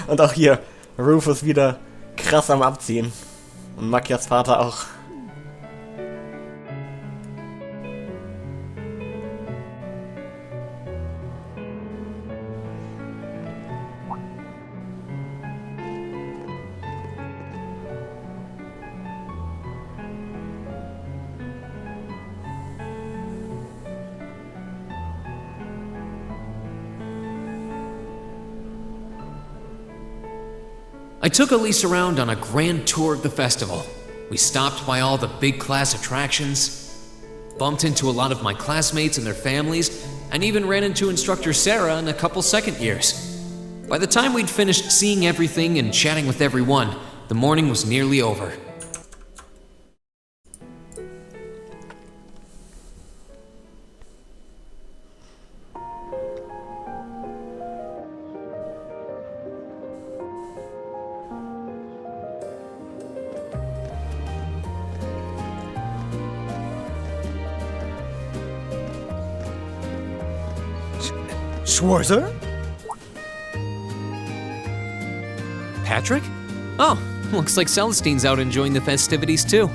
Und auch hier, Rufus wieder krass am Abziehen. Und Makias Vater auch. I took Elise around on a grand tour of the festival. We stopped by all the big class attractions, bumped into a lot of my classmates and their families, and even ran into instructor Sarah and a couple second years. By the time we'd finished seeing everything and chatting with everyone, the morning was nearly over. Schwarzer? Patrick? Oh, looks like Celestine's out enjoying the festivities too.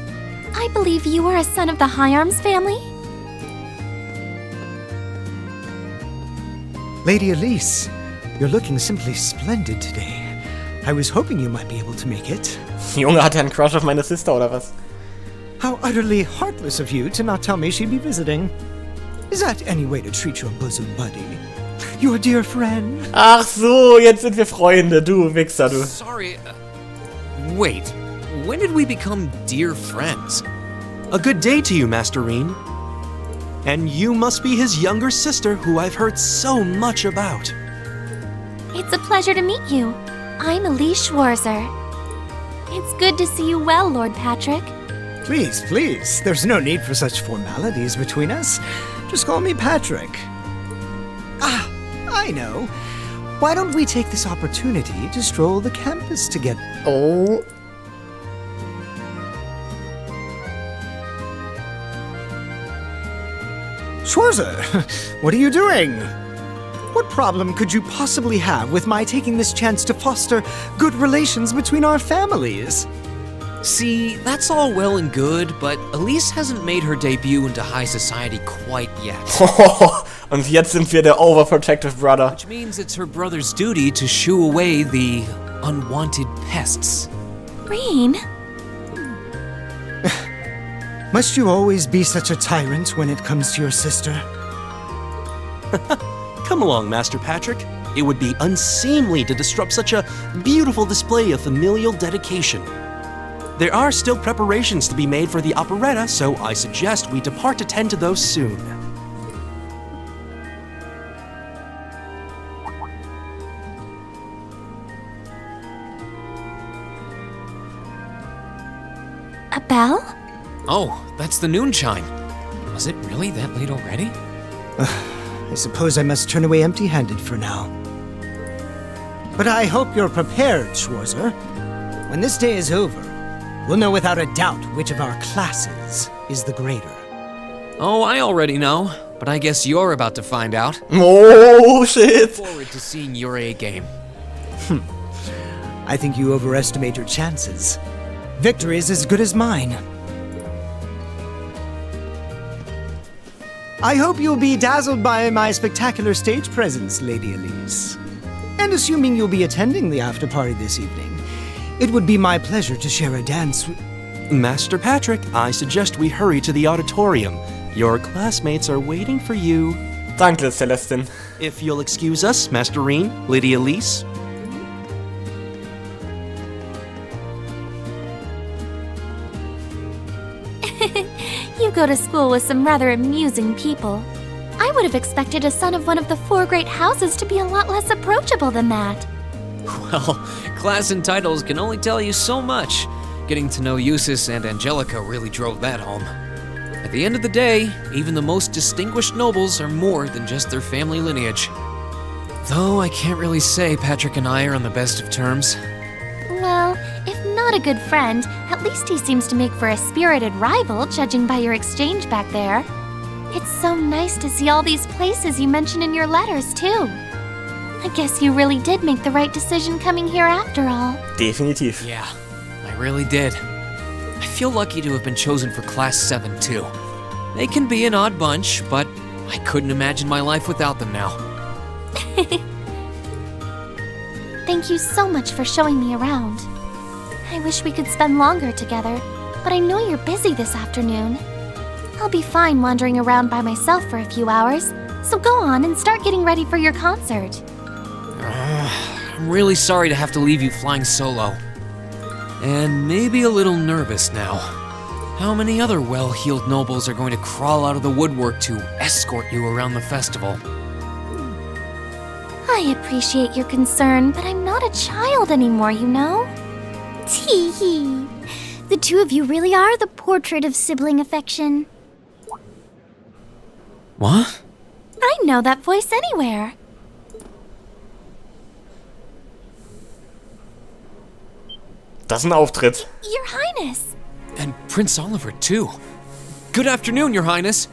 I believe you are a son of the High Arms family? Lady Elise, you're looking simply splendid today. I was hoping you might be able to make it. Junge, hat er einen Crush auf meine Sister oder was? How utterly heartless of you to not tell me she'd be visiting. Is that any way to treat your bosom buddy? Your dear friend? Ach so, jetzt sind wir Freunde, du Wichser, du. Sorry, wait, when did we become dear friends? A good day to you, Master Reen. And you must be his younger sister who I've heard so much about. It's a pleasure to meet you. I'm Elise Schwarzer. It's good to see you well, Lord Patrick. Please, please. There's no need for such formalities between us. Just call me Patrick. Ah, I know. Why don't we take this opportunity to stroll the campus together? Oh. Schwarzer, what are you doing? What problem could you possibly have with my taking this chance to foster good relations between our families? See, that's all well and good, but Elise hasn't made her debut into high society quite yet. Und jetzt sind wir der overprotective brother. Which means it's her brother's duty to shoo away the unwanted pests. Reen? Must you always be such a tyrant when it comes to your sister? Come along, Master Patrick. It would be unseemly to disrupt such a beautiful display of familial dedication. There are still preparations to be made for the operetta, so I suggest we depart to tend to those soon. A bell? Oh, that's the noon chime. Was it really that late already? I suppose I must turn away empty-handed for now. But I hope you're prepared, Schwarzer. When this day is over, we'll know without a doubt which of our classes is the greater. Oh, I already know, but I guess you're about to find out. Oh, shit. Forward to seeing your A game. I think you overestimate your chances. Victory is as good as mine. I hope you'll be dazzled by my spectacular stage presence, Lady Elise. And assuming you'll be attending the after-party this evening, it would be my pleasure to share a dance with... Master Patrick, I suggest we hurry to the auditorium. Your classmates are waiting for you. Danke, Celestine. If you'll excuse us, Master Reen, Lady Elise. You go to school with some rather amusing people. I would have expected a son of one of the four great houses to be a lot less approachable than that. Well, class and titles can only tell you so much. Getting to know Eustace and Angelica really drove that home. At the end of the day, even the most distinguished nobles are more than just their family lineage. Though I can't really say Patrick and I are on the best of terms. Well, if not a good friend, at least he seems to make for a spirited rival, judging by your exchange back there. It's so nice to see all these places you mention in your letters, too. I guess you really did make the right decision coming here after all. Definitiv. Yeah, I really did. I feel lucky to have been chosen for Class 7, too. They can be an odd bunch, but I couldn't imagine my life without them now. Thank you so much for showing me around. I wish we could spend longer together, but I know you're busy this afternoon. I'll be fine wandering around by myself for a few hours, so go on and start getting ready for your concert. I'm really sorry to have to leave you flying solo. And maybe a little nervous now. How many other well-heeled nobles are going to crawl out of the woodwork to escort you around the festival? I appreciate your concern, but I'm not a child anymore, you know? Tee-hee. The two of you really are the portrait of sibling affection. What? I know that voice anywhere. Das ist ein Auftritt. Your Highness. And Prince Oliver, too. Good afternoon, Your Highness.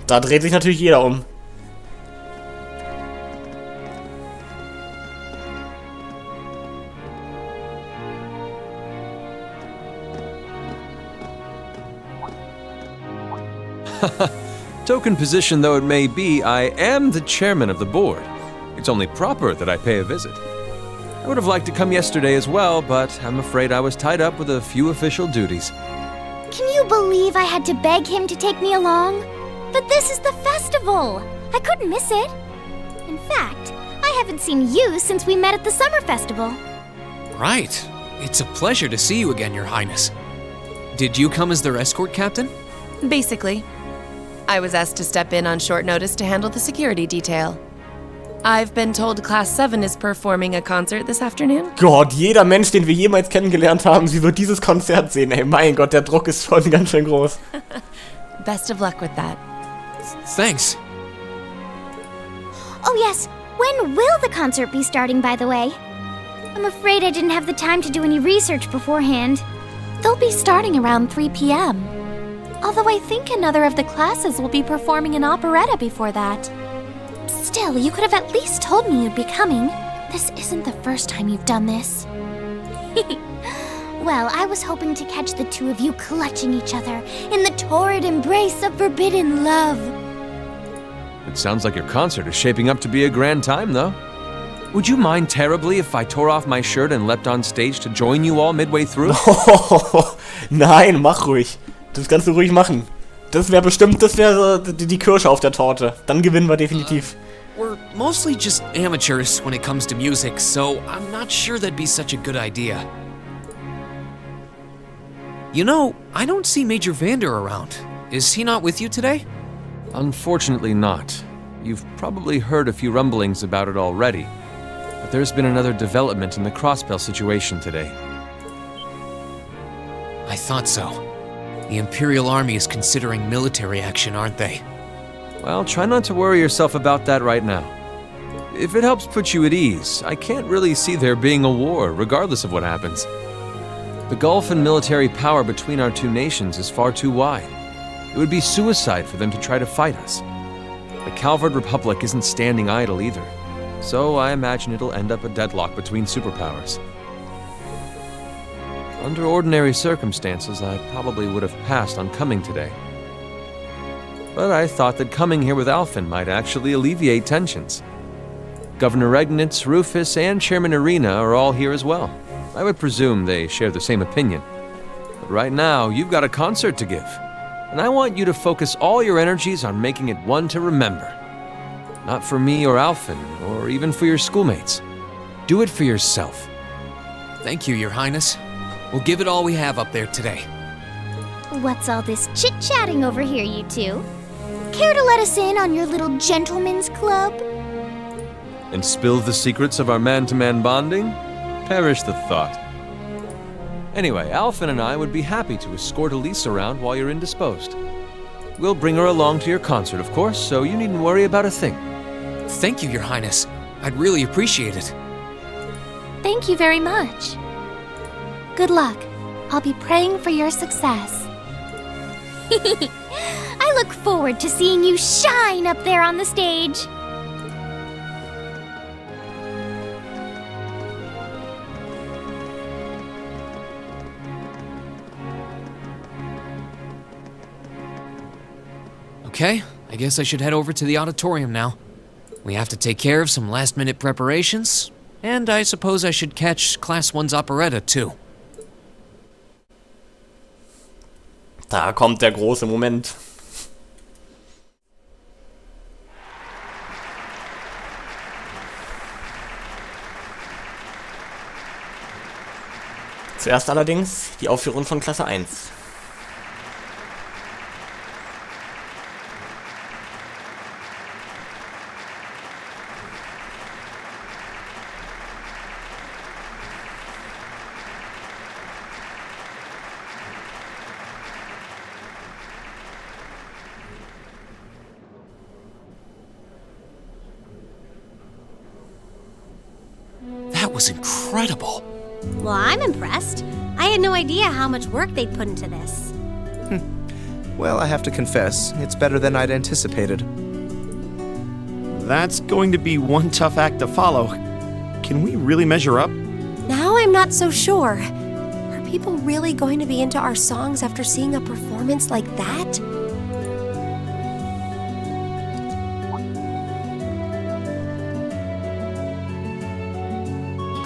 Da dreht sich natürlich jeder um. Token position though it may be, I am the chairman of the board. It's only proper that I pay a visit. I would have liked to come yesterday as well, but I'm afraid I was tied up with a few official duties. Can you believe I had to beg him to take me along? But this is the festival. I couldn't miss it. In fact, I haven't seen you since we met at the summer festival. Right. It's a pleasure to see you again, Your Highness. Did you come as their escort captain? Basically. I was asked to step in on short notice to handle the security detail. I've been told Class 7 is performing a concert this afternoon. Gott, jeder Mensch, den wir jemals kennengelernt haben, sie wird dieses Konzert sehen. Ey, mein Gott, der Druck ist schon ganz schön groß. Best of luck with that. Thanks. Oh yes, when will the concert be starting, by the way? I'm afraid I didn't have the time to do any research beforehand. They'll be starting around 3 p.m. Although I think another of the classes will be performing an operetta before that. Still, you could have at least told me you'd be coming. This isn't the first time you've done this. Well, I was hoping to catch the two of you clutching each other in the torrid embrace of forbidden love. It sounds like your concert is shaping up to be a grand time, though. Would you mind terribly if I tore off my shirt and leapt on stage to join you all midway through? Nein, mach ruhig. Das kannst du ruhig machen. Das wäre bestimmt, das wäre die Kirsche auf der Torte. Dann gewinnen wir definitiv. We're mostly just amateurs when it comes to music, so I'm not sure that'd be such a good idea. You know, I don't see Major Vander around. Is he not with you today? Unfortunately not. You've probably heard a few rumblings about it already. But there's been another development in the Crossbell situation today. I thought so. The Imperial Army is considering military action, aren't they? Well, try not to worry yourself about that right now. If it helps put you at ease, I can't really see there being a war, regardless of what happens. The gulf in military power between our two nations is far too wide. It would be suicide for them to try to fight us. The Calvard Republic isn't standing idle either, so I imagine it'll end up a deadlock between superpowers. Under ordinary circumstances, I probably would have passed on coming today. But I thought that coming here with Alphen might actually alleviate tensions. Governor Regnitz, Rufus, and Chairman Arena are all here as well. I would presume they share the same opinion. But right now, you've got a concert to give. And I want you to focus all your energies on making it one to remember. Not for me or Alphen, or even for your schoolmates. Do it for yourself. Thank you, Your Highness. We'll give it all we have up there today. What's all this chit-chatting over here, you two? Care to let us in on your little gentleman's club? And spill the secrets of our man-to-man bonding? Perish the thought. Anyway, Alphen and I would be happy to escort Elise around while you're indisposed. We'll bring her along to your concert, of course, so you needn't worry about a thing. Thank you, Your Highness. I'd really appreciate it. Thank you very much. Good luck. I'll be praying for your success. I look forward to seeing you shine up there on the stage. Okay, I guess I should head over to the auditorium now. We have to take care of some last-minute preparations, and I suppose I should catch Class 1's operetta too. Da kommt der große Moment. Zuerst allerdings die Aufführung von Klasse 1. That was incredible. Well, I'm impressed. I had no idea how much work they'd put into this. Well, I have to confess, it's better than I'd anticipated. That's going to be one tough act to follow. Can we really measure up? Now I'm not so sure. Are people really going to be into our songs after seeing a performance like that?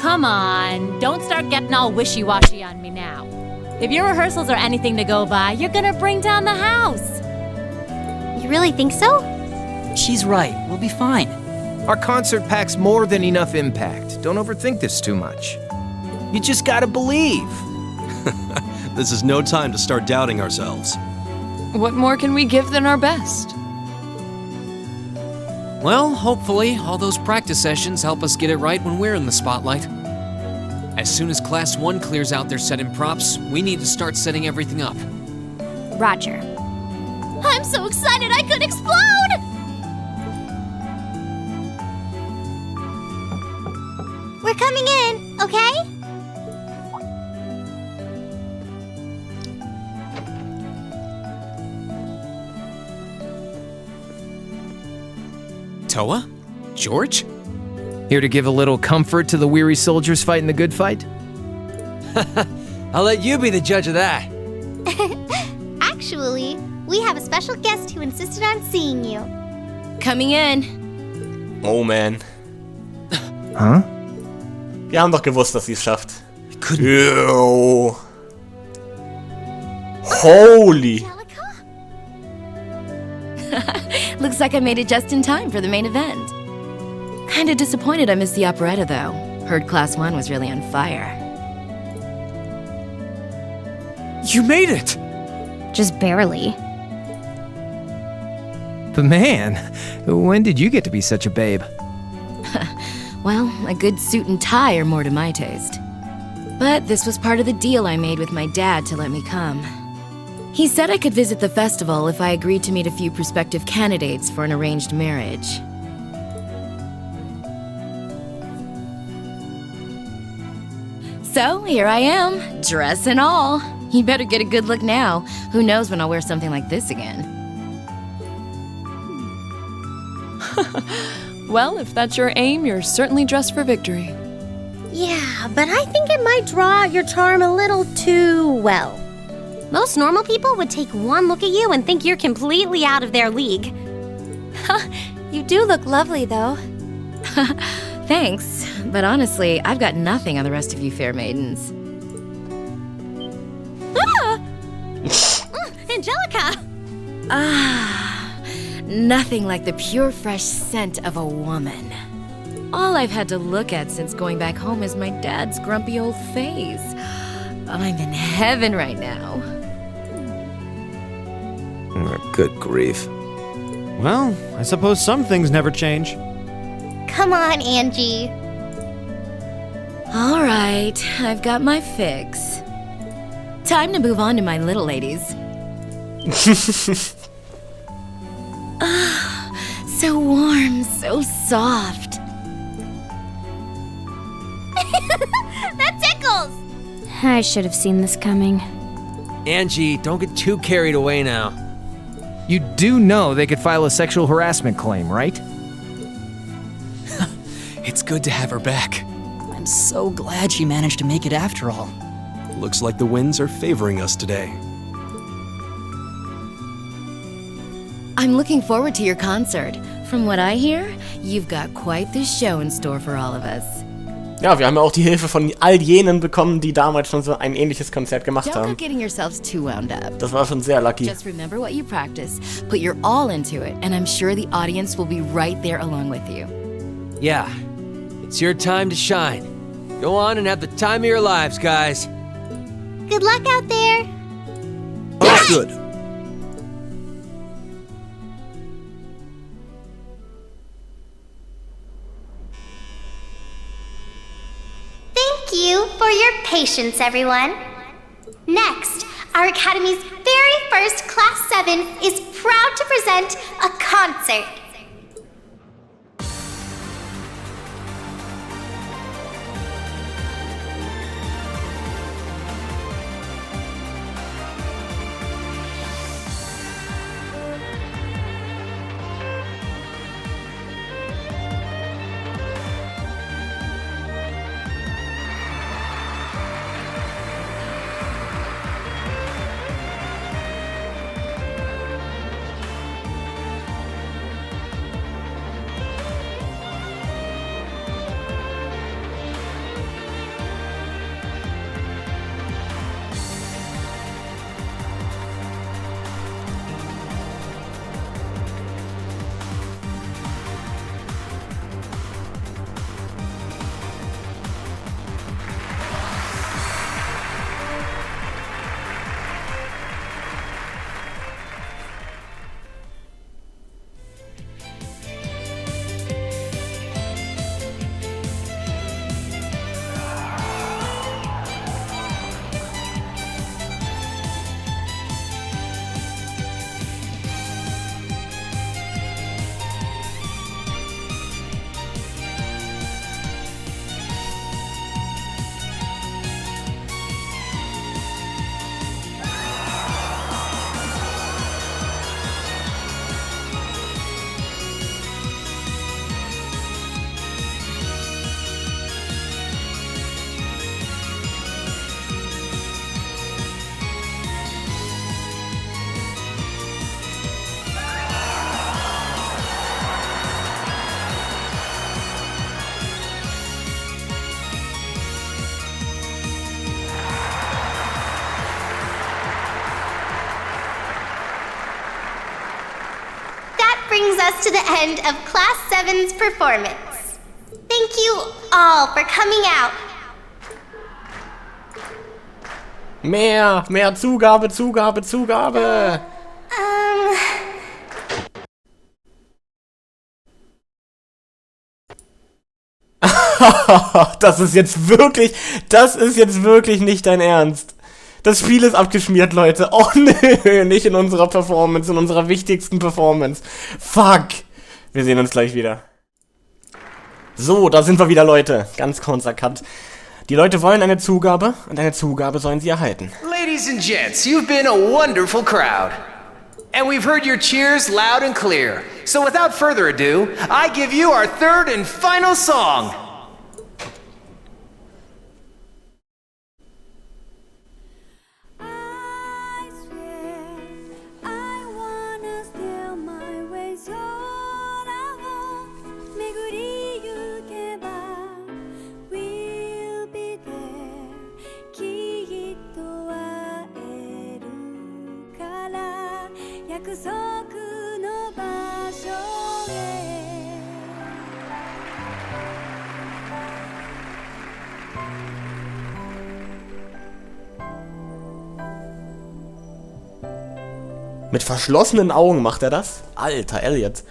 Come on, don't start getting all wishy-washy on me now. If your rehearsals are anything to go by, you're gonna bring down the house. You really think so? She's right. We'll be fine. Our concert packs more than enough impact. Don't overthink this too much. You just gotta believe. This is no time to start doubting ourselves. What more can we give than our best? Well, hopefully, all those practice sessions help us get it right when we're in the spotlight. As soon as Class 1 clears out their set and props, we need to start setting everything up. Roger. I'm so excited I could explode! We're coming in, okay? Toa? George? Here to give a little comfort to the weary soldiers fighting the good fight? I'll let you be the judge of that. Actually, we have a special guest who insisted on seeing you. Coming in. Oh man. Huh? Wir haben doch gewusst, dass sie es schafft. Ew. Holy. Looks like I made it just in time for the main event. Kinda disappointed I missed the operetta, though. Heard Class 1 was really on fire. You made it! Just barely. But man, when did you get to be such a babe? Well, a good suit and tie are more to my taste. But this was part of the deal I made with my dad to let me come. He said I could visit the festival if I agreed to meet a few prospective candidates for an arranged marriage. So, here I am, dress and all. You better get a good look now. Who knows when I'll wear something like this again. Well, if that's your aim, you're certainly dressed for victory. Yeah, but I think it might draw out your charm a little too well. Most normal people would take one look at you and think you're completely out of their league. You do look lovely, though. Thanks, but honestly, I've got nothing on the rest of you fair maidens. Angelica! Nothing like the pure, fresh scent of a woman. All I've had to look at since going back home is my dad's grumpy old face. I'm in heaven right now. Good grief. Well, I suppose some things never change. Come on, Angie. All right, I've got my fix. Time to move on to my little ladies. So warm, so soft. That tickles! I should have seen this coming. Angie, don't get too carried away now. You do know they could file a sexual harassment claim, right? It's good to have her back. I'm so glad she managed to make it after all. Looks like the winds are favoring us today. I'm looking forward to your concert. From what I hear, you've got quite the show in store for all of us. Ja, wir haben ja auch die Hilfe von all jenen bekommen, die damals schon so ein ähnliches Konzert gemacht Don't haben. go getting yourselves too wound up. Das war schon sehr lucky. Just remember what you practice, put your all into it, and I'm sure the audience will be right there along with you. Yeah, it's your time to shine. Go on and have the time of your lives, guys. Good luck out there. Oh, good. Thank you for your patience, everyone. Next, our Academy's very first Class 7 is proud to present a concert. Brings us to the end of Class 7's performance. Thank you all for coming out. Mehr Zugabe, Zugabe, Zugabe. Das ist jetzt wirklich nicht dein Ernst. Das Spiel ist abgeschmiert, Leute. Oh nö, nicht in unserer Performance, in unserer wichtigsten Performance. Fuck. Wir sehen uns gleich wieder. So, da sind wir wieder, Leute. Ganz kurzer Cut. Die Leute wollen eine Zugabe und eine Zugabe sollen sie erhalten. Ladies and gents, you've been a wonderful crowd. And we've heard your cheers loud and clear. So without further ado, I give you our third and final song. Mit verschlossenen Augen macht er das? Alter, Elliot.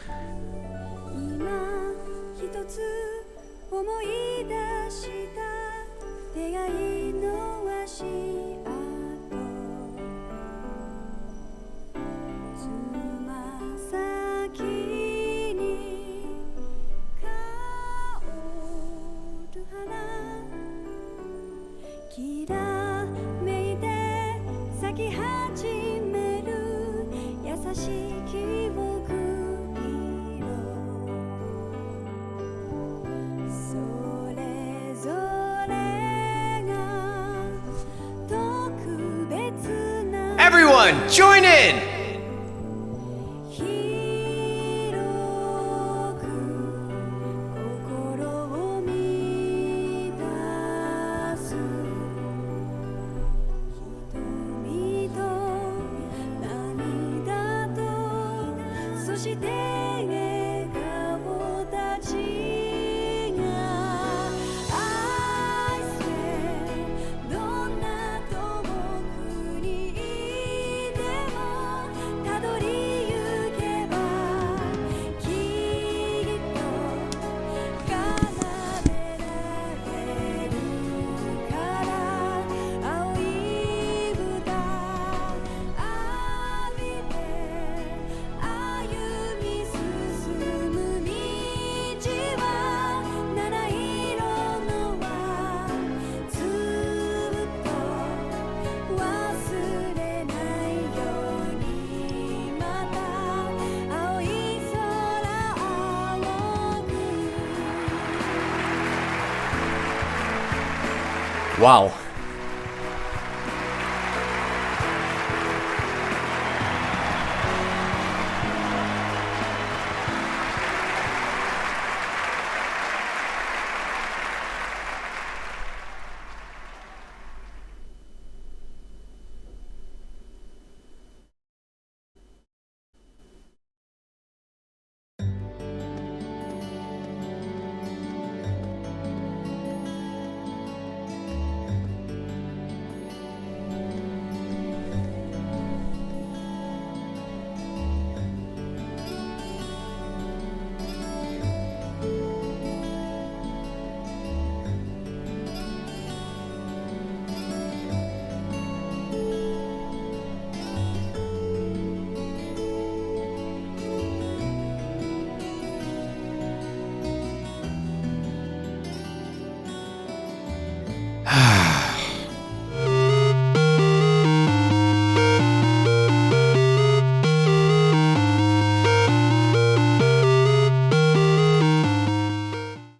everyone, join in! Wow.